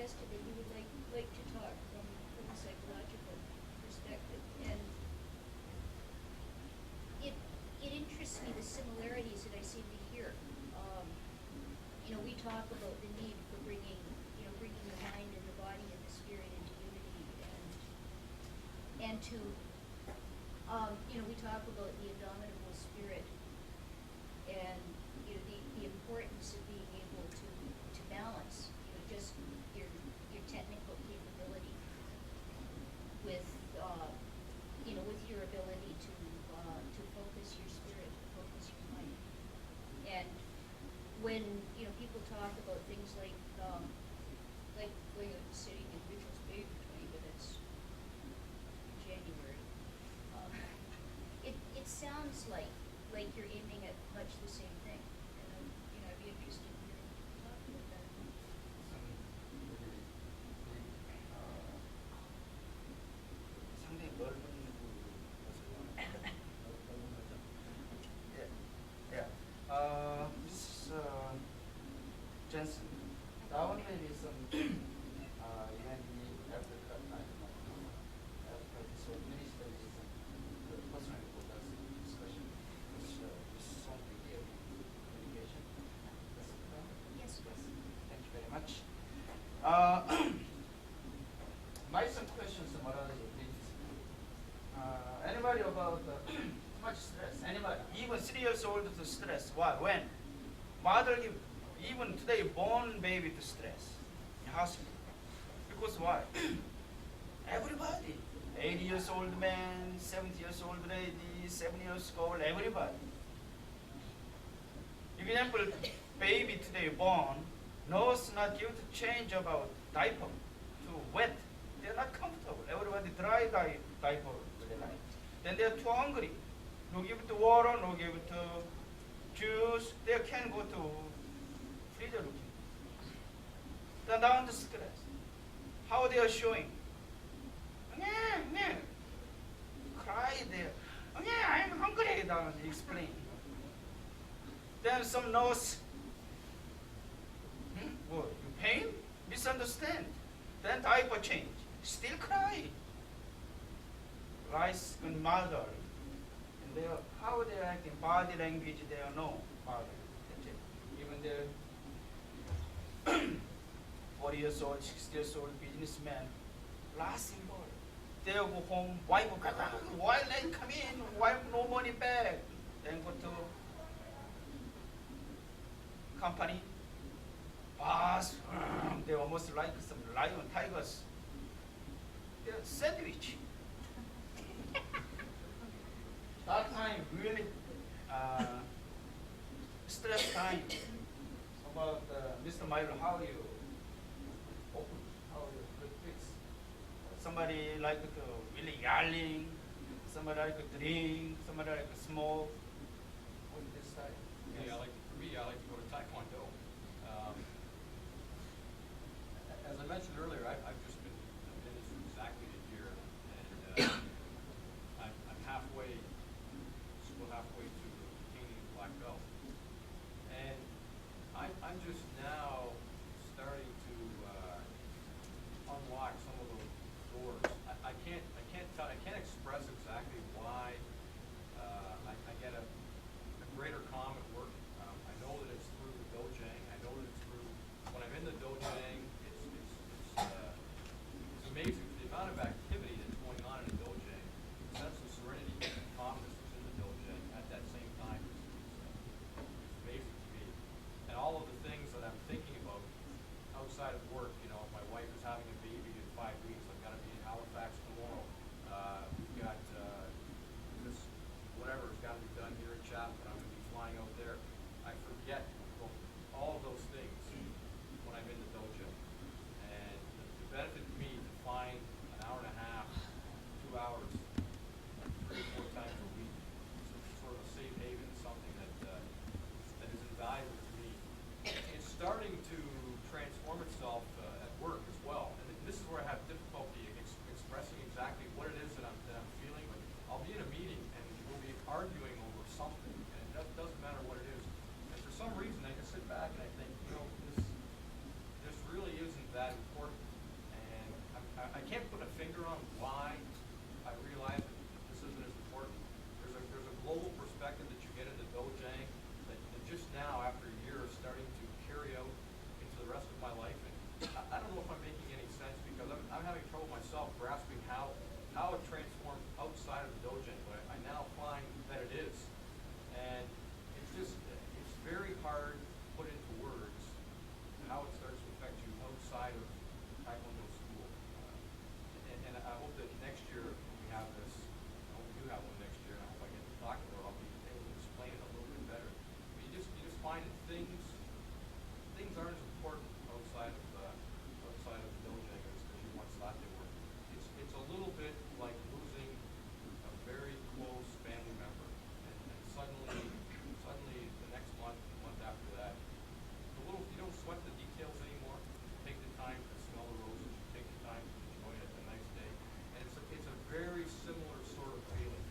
suggested that you would like to talk from a psychological perspective, and it interests me, the similarities that I seem to hear. We talk about the need for bringing the mind and the body and the spirit into unity, and to, we talk about the indomitable spirit, and the importance of being able to balance, just your technical capability with, with your ability to focus your spirit, to focus your mind. And when people talk about things like going out and sitting in Mitchell's Bay for 20 minutes in January, it sounds like you're aiming at much the same thing. And I'd be interested in hearing you talk about that. 상당히 넓은 곳을 넓은 거죠. Yeah. Miss Jensen, down maybe some UND Africa Africa so many studies and the personal focus discussion which is so big communication. Yes, yes. Thank you very much. My some questions what are the things? Anybody about too much stress? Anybody? Even 3 years old to stress. Why? When? Mother give even today born baby to stress in hospital. Because why? Everybody. 80 years old man, 70 years old lady, 7 years old, everybody. Example, baby today born, nurse not give to change about diaper to wet. They're not comfortable. Everybody dry diaper they like. Then they're too hungry. No give it to water, no give it to juice. They can go to freezer looking. Then down the stress. How they are showing? Cry there. I'm hungry. Down explain. Then some nurse. What? You pain? Misunderstand. Then diaper change. Still cry. Rice and mother. And they are, how they are acting, body language, they are no body. Even the 40 years old, 60 years old businessman, last symbol. They go home, wife will come, why they come in, wife no money back. Then go to company, boss, they almost like some lion, tigers. They're sandwich. That time really stress time. About Mr. Milo, how you open, how you fix. Somebody like to really yelling, somebody like to drink, somebody like to smoke. On this side. Yeah, Yes. for me, I like to go to Taekwondo. As I mentioned earlier, I've just been in this for exactly a year, and I'm halfway, still halfway to obtaining a black belt, and I'm just now starting to unlock some of those doors. I can't express exactly why I get a greater calm at work. I know that it's through the dojang. I know that it's through when I'm in the dojang. It's amazing the amount of activity that's going on in the dojang. The sense of serenity and calmness that's in the dojang at that same time is amazing to me. And all of the things that I'm thinking about outside of work, if my wife is having a baby in 5 weeks, I've got to be in Halifax tomorrow. We've got this whatever has got to be done here in Chatham, I'm going to be flying out there. I forget about all of those things when I'm in the dojo. And the benefit to me to find an hour and a half, 2 hours, 3 or 4 times a week, sort of a safe haven, something that is invaluable to me. It's starting to transform itself at work as well. And this is where I have difficulty expressing exactly what it is that I'm feeling. But I'll be in a meeting and we'll be arguing over something, and it doesn't matter what it is. And for some reason, can't put a finger on why I realize that this isn't as important. There's a global perspective that you get in the dojang that just now, after a year, is starting to carry out into the rest of my life. And I don't know if I'm making any sense, because I'm having trouble myself grasping how it transforms outside of the dojang, but I now find that it is. And it's very hard to put into words how it starts to affect you outside of Taekwondo school. And I hope that next year when we have this, I hope we do have one next year, and I hope I get to talk about it, I'll be able to explain it a little bit better. But you just find that things aren't as important outside of the dojang as you once thought they were. It's a little bit like losing a very close family member, and suddenly the next month, the month after that, you don't sweat the details anymore. You take the time to smell the roses. You take the time to enjoy a nice day, and it's a very similar sort of feeling.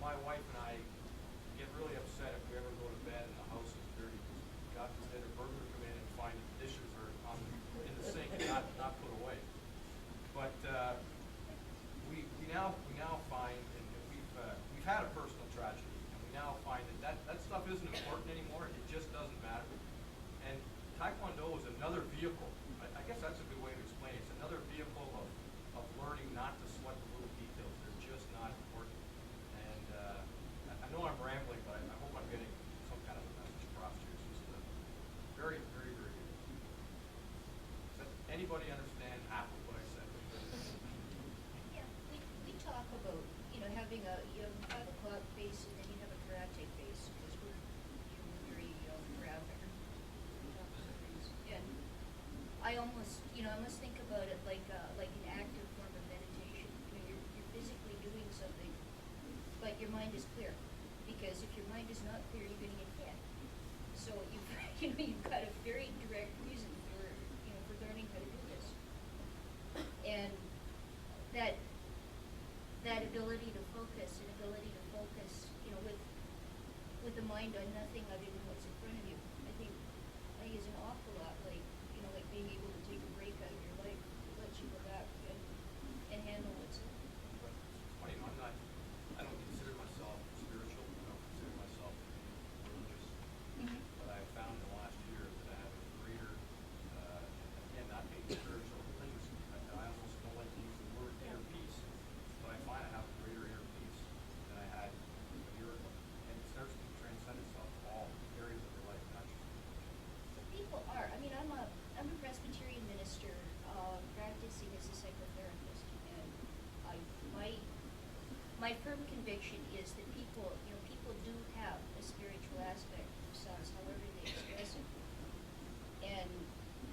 My wife and I get really upset if we ever go to bed and the house is dirty. God forbid a burglar come in and find that the dishes are in the sink and not put away. But we now find, and we've had a personal tragedy, and we now find that stuff isn't important anymore. It just doesn't matter. And Taekwondo is another vehicle. I guess that's a good way to explain it. It's another vehicle of learning not to sweat the little details. They're just not important. And I know I'm rambling, but I hope I'm getting some kind of a message across here. It's just very, very, very good. Does anybody understand half of what I said? Yeah, we talk about, having you have a club base and then you have a karate base, because we're very graphic. And I almost think about it like an active form of meditation. You're physically doing something, but your mind is clear. Because if your mind is not clear, you're going to get hit. So you've got a very direct reason for learning how to do this. And that ability to focus, with the mind on nothing other than what's in front of you, I think is an awful lot like being able to take a break out of your life. It lets you go back and handle what's in. But it's funny, I don't consider myself spiritual. I don't consider myself religious. Mm-hmm. But I found in the last year that I have a greater, again, not being spiritual or religious, I almost don't like to use the word inner peace, but I find I have a greater inner peace than I had a year ago. And it starts to transcend itself to all areas of your life, not just People are. I'm a Presbyterian minister, practicing as a psychotherapist, and my firm conviction is that people do have a spiritual aspect of themselves, however they express it. And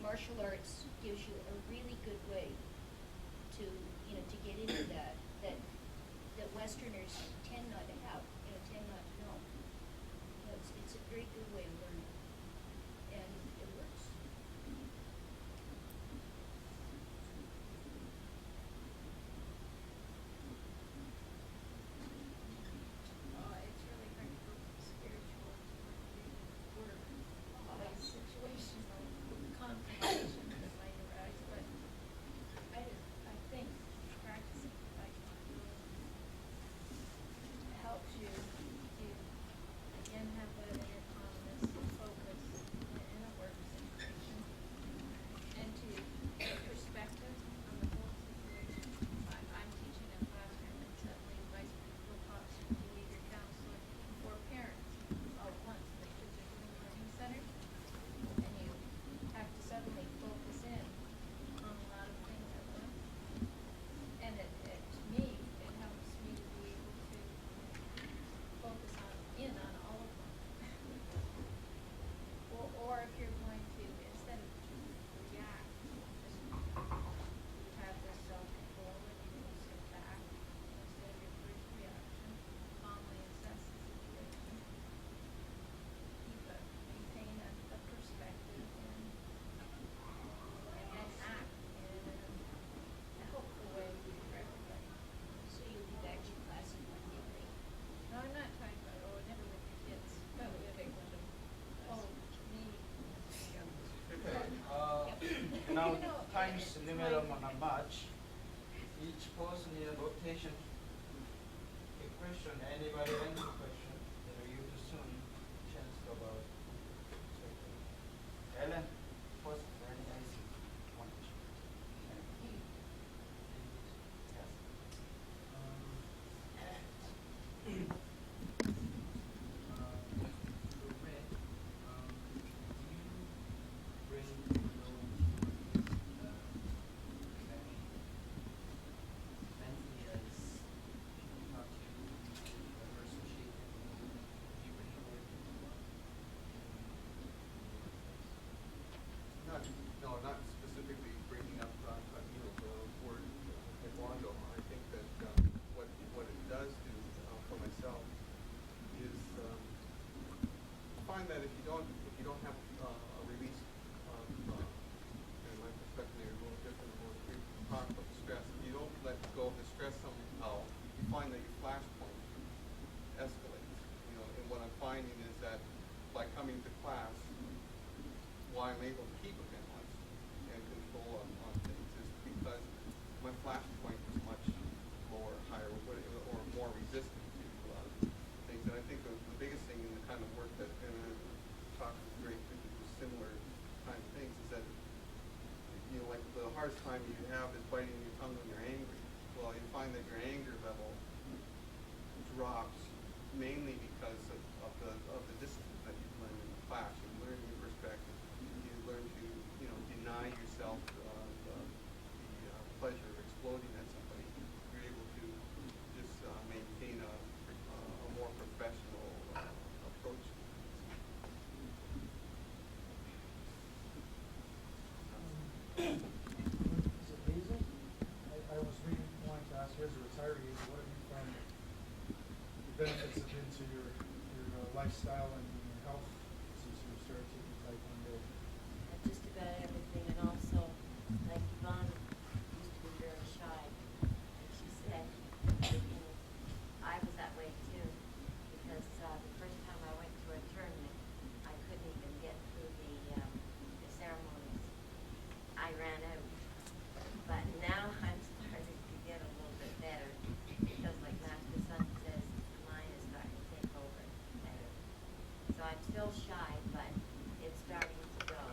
martial arts gives you a really good way to get into that Westerners tend not to have, tend not to know. It's a very good way of learning, and it works. It's really hard to go from spiritual to work, like situational confrontation that might arise, but I think practicing Taekwondo helps you to, again, have that inner calmness, to times limit not much. Each person in rotation. A question, anybody any question? You too soon chance about. Ellen, first very nice one. Yes. Not specifically bringing up for Taekwondo. I think that what it does do for myself is find that if you don't have a release in my perspective, they're a little different, more talk about the stress. If you don't let go of the stress somehow, you find that your flashpoint escalates. And what I'm finding is that by coming to class, why I'm able to keep a balance and control on things is because my flashpoint is much lower, higher, or more resistant to things. And I think the biggest thing in the kind of work that, and talk with great people who do similar kind of things, is that, like the hardest time you have is biting your tongue when you're angry. Well, you find that your anger level drops mainly because of the discipline that you learn in the class. You learn your perspective. You learn to deny yourself the pleasure of exploding at somebody. You're able to just maintain a more professional approach. Is it Hazel? I was wanting to ask you as a retiree, what have you found the benefits have been to your lifestyle and your health since you started taking Taekwondo? Just about everything, and also, like Yvonne used to be very shy, and she said, I was that way too, because the first time I went to a tournament, I couldn't even get through the ceremonies. I ran out, but now I'm starting to get a little bit better, because like Master Son says, mine is starting to take over better. So I'm still shy, but it's starting to go.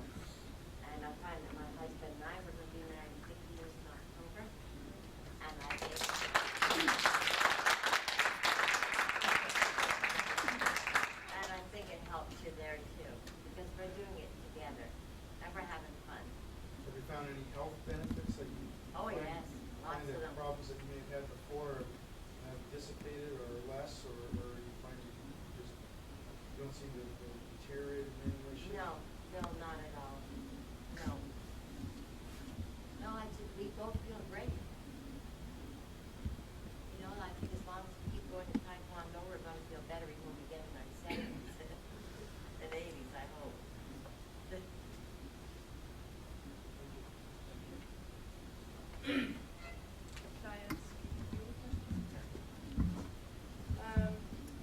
And I find that my husband and I were going to be married 50 years in October, and I think, and I think it helps you there too, because we're doing it together, and we're having fun. Have you found any health benefits that you Oh, find, yes, lots find of that them. problems that you may have had before have dissipated or less, or you find that you don't seem to deteriorate in any way, shape? No, not at all. No. No, we both feel great. I think as long as we keep going to Taekwondo, we're going to feel better even when we get in our 70s and 80s, I hope.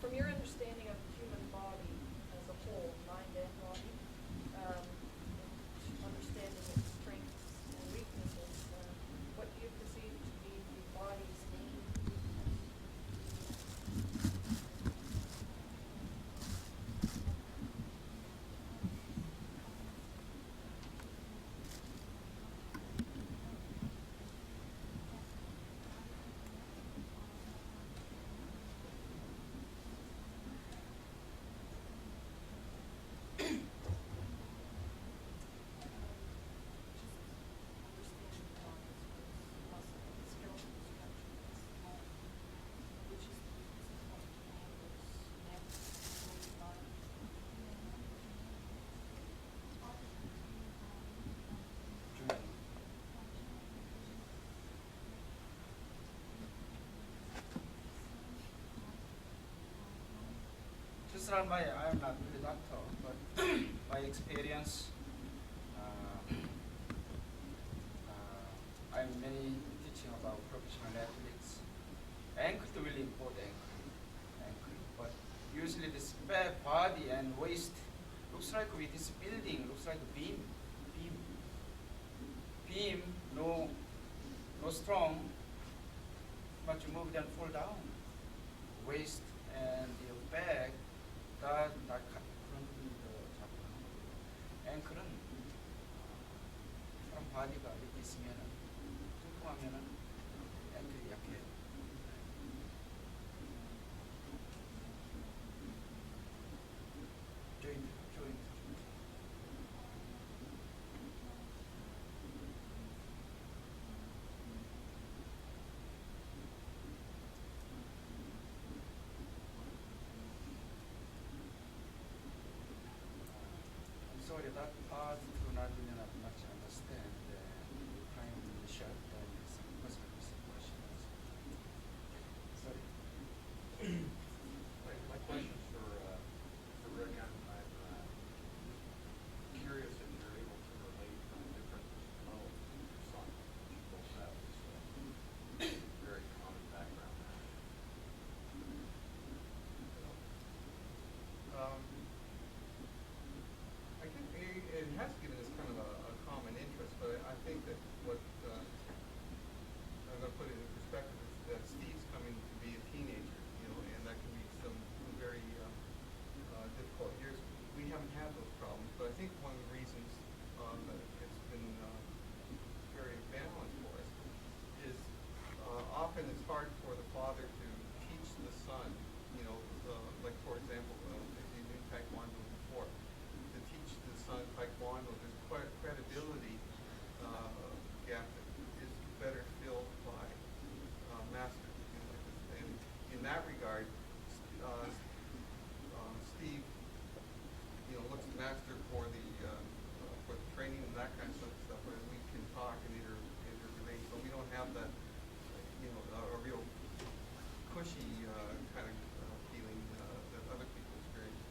From your understanding of the human body as a whole, mind and body, and understanding its strengths and weaknesses, what do you perceive to be the body's main weakness? Just I am not really doctor, but my experience, I'm many teaching about professional athletes. Ankle is really important, ankle. But usually this back body and waist looks like with this building, looks like a beam. go strong, much move than fall down. Waist and your back, 다 그런 앵클은 사람 바디가 이렇게 있으면은 뚱뚱하면은 앵클이 약해요. 조인트. I'm sorry, that part to not really not much understand. Time is short, and some questions. Sorry. My question's for Rick. I'm curious if you're able to relate differences in mode with your son, which you both have this very common background. I think it has given us kind of a common interest, but I think that what I'm going to put it in perspective is that Steve's coming to be a teenager, and that can be some very difficult years. We haven't had those problems, but I think one of the reasons that it's been very balanced for us is often it's hard for the father to teach the son, like for example, if you knew Taekwondo before, to teach the son Taekwondo, there's quite a credibility gap that is better filled by master. And in that regard, Steve, looks to master for the training and that kind of stuff, where we can talk and interrelate, but we don't have that, a real cushy kind of feeling that other people experience.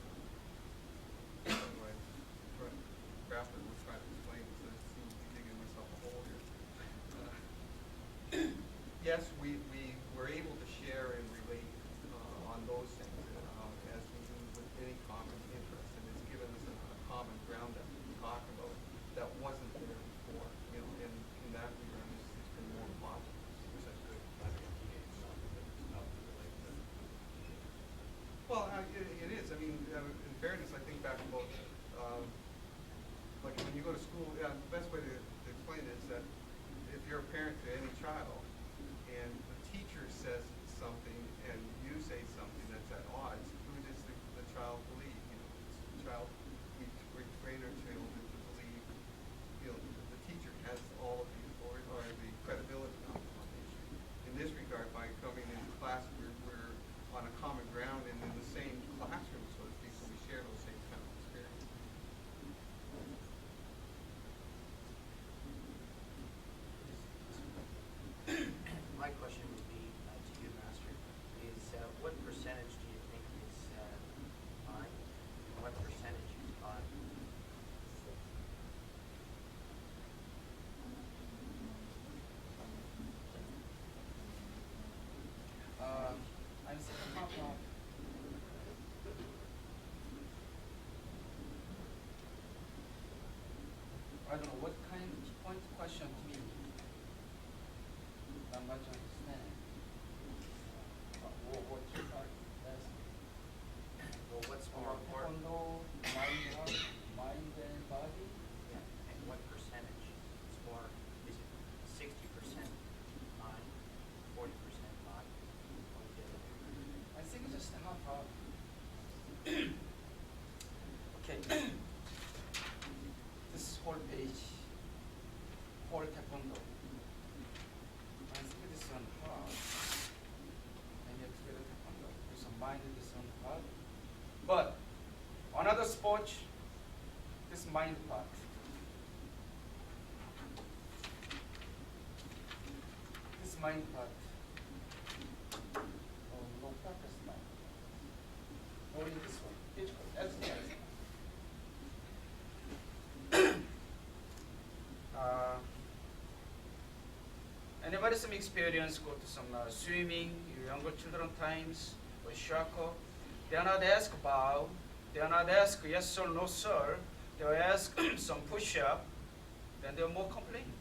Anyway, Grafton was trying to explain, so it seems to be digging myself a hole here. Yes, we were able to share and relate on those things as we do with any common interest, and it's given us a common ground that we can talk about that wasn't there before. And in that regard, it's been more positive. Such a teenage son that it's tough to relate to. Well, it is. I mean, in fairness, I think back about like when you go to school. The best way to explain it is that if you're a parent to any child, and the teacher says something and you say something that's at odds, who does the child believe? It's the child. We train our children to believe. The teacher has all of the authority or the credibility on the issue. In this regard, by coming into class, we're on a common ground and in the same classroom, so to speak, so we share those same kind of experiences. My question would be to you, Master, is what percentage do you think is mine, and what percentage is God? I'm second half now. I don't know what kind of point question to me. Not much understand. What you are asking? Well, what's more important? Taekwondo, mind and body. Yeah, and what percentage is more? Is it 60% mind, 40% body? What do you think? I think just half. Okay. This is whole page. Whole Taekwondo. I think this one half. And you together Taekwondo. This one mind, this one heart. But another sport, this mind part. This mind part. Oh, no practice mind. Only this one. Physical. Exercise. Anybody some experience go to some swimming, younger children times, or soccer? They are not asked about, they are not asked yes or no sir, they will ask some push-up, then they will more complain.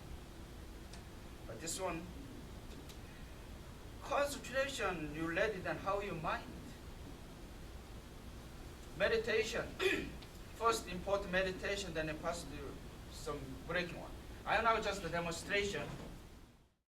But this one, concentration you let it and how you mind. Meditation. First import meditation, then it pass to some breaking one. I know just a demonstration.